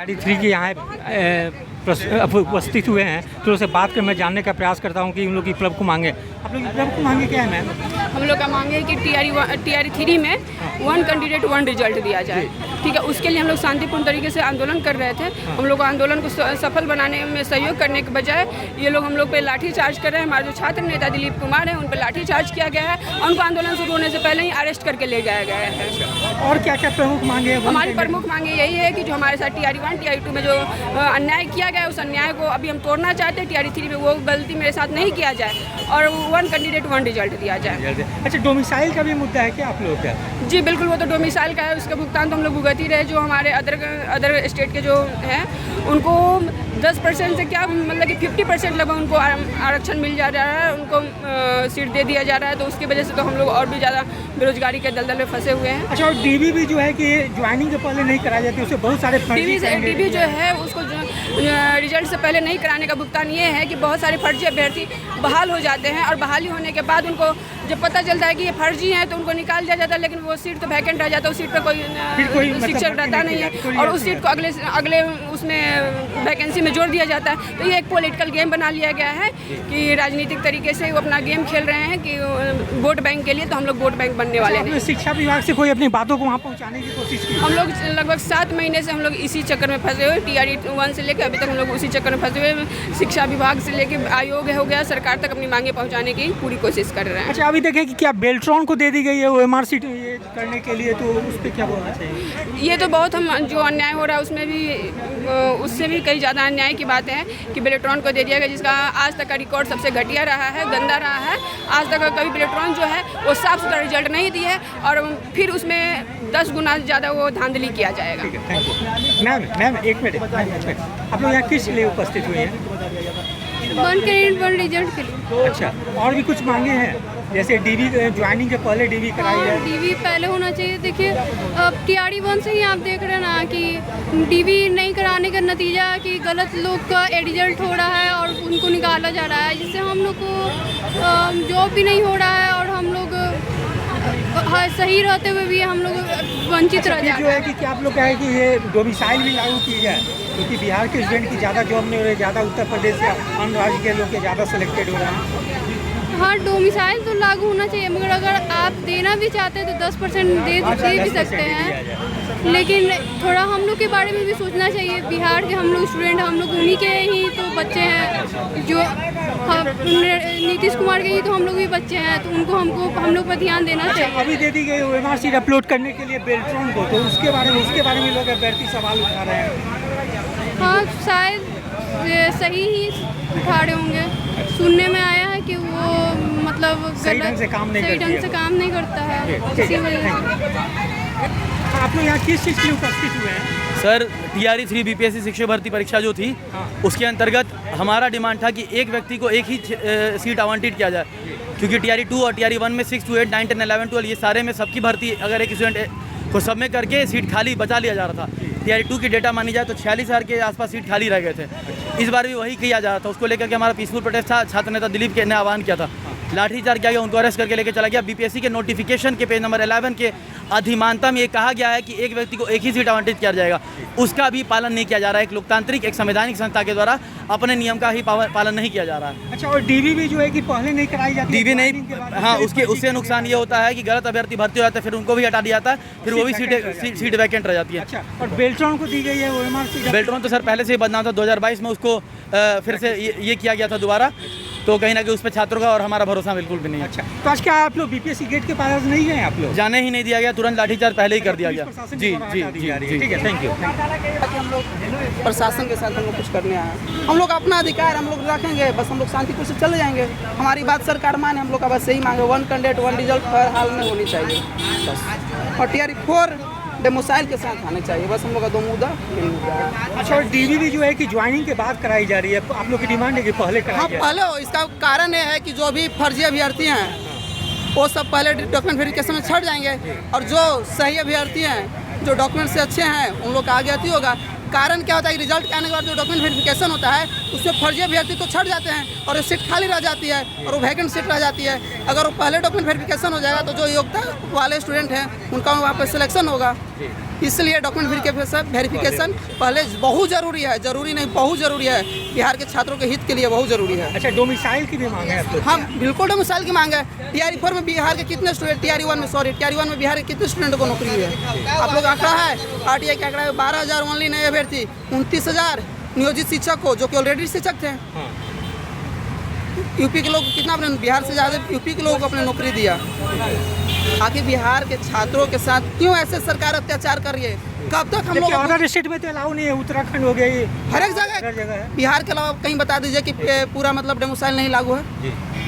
TRE 3 के यहाँ उपस्थित हुए हैं, तो उनसे बात कर मैं जानने का प्रयास करता हूँ कि उन लोग की क्लब को मांगे। आप लोग की क्लब को मांगे क्या है मैम? हम लोग का मांगे है कि टीआरई 3 में 1 कैंडिडेट 1 रिजल्ट दिया जाए। ठीक है, उसके लिए हम लोग शांतिपूर्ण तरीके से आंदोलन कर रहे थे। हम लोग को आंदोलन को सफल बनाने में सहयोग करने के बजाय ये लोग हम लोग पे लाठी चार्ज कर रहे हैं। हमारे जो छात्र नेता दिलीप कुमार हैं, उन पर लाठी चार्ज किया गया है और उनको आंदोलन शुरू होने से पहले ही अरेस्ट करके ले जाया गया है। और क्या क्या प्रमुख मांगे? हमारी प्रमुख मांगे यही है कि जो हमारे साथ टीआरई 1 टीआरई 2 में जो अन्याय किया गया है, उस अन्याय को अभी हम तोड़ना चाहते हैं। टीआरई 3 में वो गलती मेरे साथ नहीं किया जाए और 1 कैंडिडेट 1 रिजल्ट दिया जाए। अच्छा, डोमिसाइल का भी मुद्दा है क्या आप लोग का? जी बिल्कुल, वो तो डोमिसाइल का है, उसका भुगतान तो हम लोग भुगत ही रहे। जो हमारे अदर स्टेट के जो हैं उनको 10% से क्या मतलब कि 50% लगभग उनको आरक्षण मिल जा रहा है, उनको सीट दे दिया जा रहा है। तो उसकी वजह से तो हम लोग और भी ज़्यादा बेरोजगारी के दलदल में फंसे हुए हैं। अच्छा, और डीबी भी जो है कि ज्वाइनिंग के पहले नहीं कराई जाती, उससे बहुत सारे डीबी जो है उसको रिजल्ट से पहले नहीं कराने का भुगतान ये है कि बहुत सारे फर्जी अभ्यर्थी बहाल हो जाते हैं और बहाली होने के बाद उनको जब पता चलता है कि ये फर्जी हैं तो उनको निकाल दिया जाता है, लेकिन वो सीट तो वैकेंट रह जाता है, उस सीट पर कोई शिक्षक रहता नहीं है और उस सीट को अगले उसमें वैकेंसी में जोड़ दिया जाता है। तो ये एक पॉलिटिकल गेम बना लिया गया है कि राजनीतिक तरीके से वो अपना गेम खेल रहे हैं कि वोट बैंक के लिए। तो हम लोग वोट बैंक बनने वाले हैं। शिक्षा विभाग से कोई अपनी बातों को वहाँ पहुँचाने की कोशिश की? हम लोग लगभग 7 महीने से हम लोग इसी चक्कर में फंसे हुए। टीआरई 1 से लेकर अभी तक हम लोग उसी चक्कर में फंसे हुए। शिक्षा विभाग से लेकर आयोग हो गया, सरकार तक अपनी मांगे पहुँचाने की पूरी कोशिश कर रहे हैं। अच्छा, अभी देखें कि क्या बेल्ट्रॉन को दे दी गई है OMR सीट ये करने के लिए, तो उस पर क्या बोलना चाहिए? ये तो बहुत हम जो अन्याय हो रहा है उसमें भी उससे भी कई ज़्यादा अन्याय की बात है कि बेलेट्रॉन को दे दिया गया, जिसका आज तक का रिकॉर्ड सबसे घटिया रहा है, गंदा रहा है। आज तक कभी बेलेट्रॉन जो है वो साफ सुथरा रिजल्ट नहीं दी है और फिर उसमें 10 गुना ज़्यादा वो धांधली किया जाएगा। ठीक है, थैंक यू। मैम एक मिनट, आप लोग यहाँ किस लिए उपस्थित हुए हैं? 1 कैंडिडेट 1 रिजल्ट के लिए। अच्छा, और भी कुछ मांगे हैं जैसे डीबी ज्वाइनिंग के पहले डीबी कराई जाए? डीबी पहले होना चाहिए। देखिए, अब टीआरई 1 से ही आप देख रहे हैं ना कि डीबी नहीं कराने का नतीजा कि गलत लोग का रिजल्ट हो रहा है और उनको निकाला जा रहा है, जिससे हम लोग को जॉब भी नहीं हो रहा है और हम लोग सही रहते हुए भी हम लोग वंचित रह जाते हैं। जो है कि क्या आप लोग कहें कि ये डोमिसाइल भी लागू की जाए, क्योंकि बिहार के स्टूडेंट की ज़्यादा जॉब नहीं हो रही, ज़्यादा उत्तर प्रदेश या अन्य राज्य के लोग के ज़्यादा सिलेक्टेड हो रहे हैं। हाँ, डोमिसाइल तो लागू होना चाहिए, मगर अगर आप देना भी चाहते हैं तो 10% दे भी सकते हैं, लेकिन थोड़ा हम लोग के बारे में भी सोचना चाहिए। बिहार के हम लोग स्टूडेंट, हम लोग उन्हीं के ही तो बच्चे हैं, जो नीतीश कुमार के ही तो हम लोग भी बच्चे हैं, तो उनको हम लोग पर ध्यान देना चाहिए। अभी दे दी गई OMR सीट अपलोड करने के लिए बेल्ट्रॉन को, तो उसके बारे में लोग अभ्यर्थी सवाल उठा रहे हैं। हाँ, शायद सही ही उठा रहे होंगे। सुनने में आया है कि वो मतलब सही ढंग से काम नहीं करता है, इसी वजह से। आप लोग यहाँ किस चीज़ के लिए उपस्थित हुए हैं? सर, टीआरई 3 BPSC शिक्षक भर्ती परीक्षा जो थी, उसके अंतर्गत हमारा डिमांड था कि एक व्यक्ति को एक ही सीट आवंटित किया जाए, क्योंकि टीआरई 2 और टीआरई 1 में 6 to 8, 9, 10, 11, 12 ये सारे में सबकी भर्ती अगर एक स्टूडेंट को सबमिट करके सीट खाली बचा लिया जा रहा था। टीआरई 2 की डेटा मानी जाए तो 46,000 के आसपास सीट खाली रह गए थे। इस बार भी वही किया जा रहा था। उसको लेकर के हमारा पीसफुल प्रोटेस्ट था। छात्र नेता दिलीप ने आह्वान किया था, लाठीचार्ज किया गया, उनको अरेस्ट करके लेके चला गया। बीपीएससी के नोटिफिकेशन के पेज नंबर 11 के अधिमानता में ये कहा गया है कि एक व्यक्ति को एक ही सीट आवंटित किया जाएगा, उसका भी पालन नहीं किया जा रहा है। एक लोकतांत्रिक, एक संवैधानिक संस्था के द्वारा अपने नियम का ही पालन नहीं किया जा रहा है। अच्छा, और डीबी भी जो है कि पहले नहीं कराई जाती? डीबी नहीं, हाँ, उससे नुकसान ये होता है कि गलत अभ्यर्थी भर्ती हो जाते हैं, फिर उनको भी हटा दिया जाता है, फिर वो भी सीट वैकेंट रह जाती है। अच्छा, और बेल्ट्रॉन को दी गई है OMR सीट? बेल्ट्रॉन तो सर पहले से ही बदनाम था। 2022 में उसको फिर से ये किया गया था दोबारा, तो कहीं ना कहीं उस पर छात्रों का और हमारा भरोसा बिल्कुल भी नहीं है। अच्छा, तो आज क्या आप लोग BPSC गेट के पास नहीं गए? आप लोग जाने ही नहीं दिया गया, तुरंत लाठीचार्ज पहले ही कर दिया गया। जी, ठीक है, थैंक यू। हम लोग प्रशासन के साथ हम लोग कुछ करने आए हैं। हम लोग अपना अधिकार हम लोग रखेंगे, बस हम लोग शांतिपूर्ण से चले जाएंगे। हमारी बात सरकार माने, हम लोग का बस यही मांगे 1 कैंडिडेट 1 रिजल्ट हर हाल में होनी चाहिए बस, और टीआरई 4 डेमोसाइल के साथ आने चाहिए, बस हम लोग का 2 मुद्दा है। अच्छा, और डीबी भी जो है कि ज्वाइनिंग के बाद कराई जा रही है, आप लोग की डिमांड है कि पहले कराई जाए? पहले हो। इसका कारण ये है कि जो भी फर्जी अभ्यर्थी हैं वो सब पहले डॉक्यूमेंट वेरिफिकेशन में छट जाएंगे, और जो सही अभ्यर्थी हैं, जो डॉक्यूमेंट से अच्छे हैं, उन लोग का आगे अति होगा। कारण क्या होता है कि रिजल्ट के आने के बाद जो डॉक्यूमेंट वेरिफिकेशन होता है उसमें फर्जी अभ्यर्थी तो छट जाते हैं और सीट खाली रह जाती है और वो वैकेंट सीट रह जाती है। अगर वो पहले डॉक्यूमेंट वेरिफिकेशन हो जाएगा तो जो योग्यता वाले स्टूडेंट हैं उनका वहाँ पर सिलेक्शन होगा। इसलिए डॉक्यूमेंट वेरिफिकेशन पहले बहुत ज़रूरी है, ज़रूरी नहीं बहुत ज़रूरी है, बिहार के छात्रों के हित के लिए बहुत ज़रूरी है। अच्छा, डोमिसाइल की भी मांग है आपको? हाँ बिल्कुल डोमिसाइल की मांग है। TRE-4 में बिहार के कितने स्टूडेंट, TRE-1 में बिहार के कितने स्टूडेंटों को नौकरी है? आप लोग आंकड़ा है, RTI का आंकड़ा है 12,000 ओनली नए अभ्यर्थी, 29,000 नियोजित शिक्षक को जो कि ऑलरेडी शिक्षक थे। यूपी के लोग कितना अपने, बिहार से ज़्यादा यूपी के लोगों को अपने नौकरी दिया। आखिर बिहार के छात्रों के साथ क्यों ऐसे सरकार अत्याचार कर रही है? कब तक हम लोग, अदर स्टेट में तो अलाउ नहीं है, उत्तराखंड हो गया, ये हर एक जगह है। बिहार के अलावा कहीं बता दीजिए कि पूरा मतलब डेमोसाइल नहीं लागू है।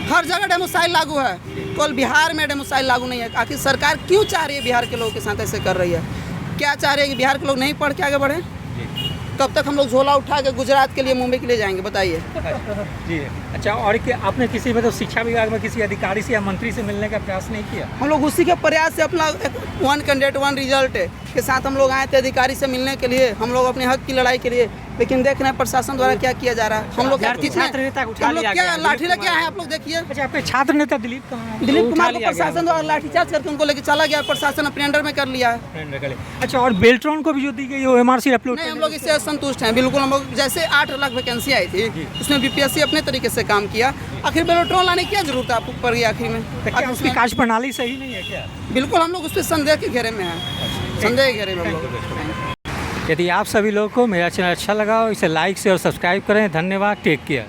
हर जगह डेमोसाइल लागू है, केवल बिहार में डेमोसाइल लागू नहीं है। आखिर सरकार क्यों चाह रही है बिहार के लोगों के साथ ऐसे कर रही है? क्या चाह रही है कि बिहार के लोग नहीं पढ़ के आगे बढ़े? कब तक हम लोग झोला उठा के गुजरात के लिए, मुंबई के लिए जाएंगे बताइए? जी। अच्छा, और क्या आपने किसी मतलब शिक्षा विभाग में किसी अधिकारी से या मंत्री से मिलने का प्रयास नहीं किया? हम लोग उसी के प्रयास से अपना 1 कैंडिडेट 1 रिजल्ट के साथ हम लोग आए थे अधिकारी से मिलने के लिए, हम लोग अपने हक की लड़ाई के लिए। लेकिन देख रहे हैं प्रशासन द्वारा क्या किया जा रहा है। हम लोग क्या लाठी लेके आए हैं, आप लोग देखिए। अच्छा, आपके छात्र नेता दिलीप कहाँ हैं? दिलीप कुमार को प्रशासन द्वारा लाठीचार्ज करके उनको लेके चला गया, प्रशासन अपने अंडर में कर लिया है। अच्छा, और बेल्ट्रॉन को भी जो दी गई OMRC अपलोड? नहीं, हम लोग इससे संतुष्ट हैं बिल्कुल। हम लोग जैसे 8 लाख वैकेंसी आई थी उसमें BPSC अपने तरीके से काम किया। आखिर बेल्ट्रॉन लाने की क्या जरूरत है आपको पड़ गई आखिर में? क्या उसकी कार्य प्रणाली सही नहीं है क्या? बिल्कुल, हम लोग उस पर संदेह के घेरे में हैं, संदेह के घेरे में हम लोग। यदि आप सभी लोगों को मेरा चैनल अच्छा लगा हो इसे लाइक शेयर और सब्सक्राइब करें। धन्यवाद, टेक केयर।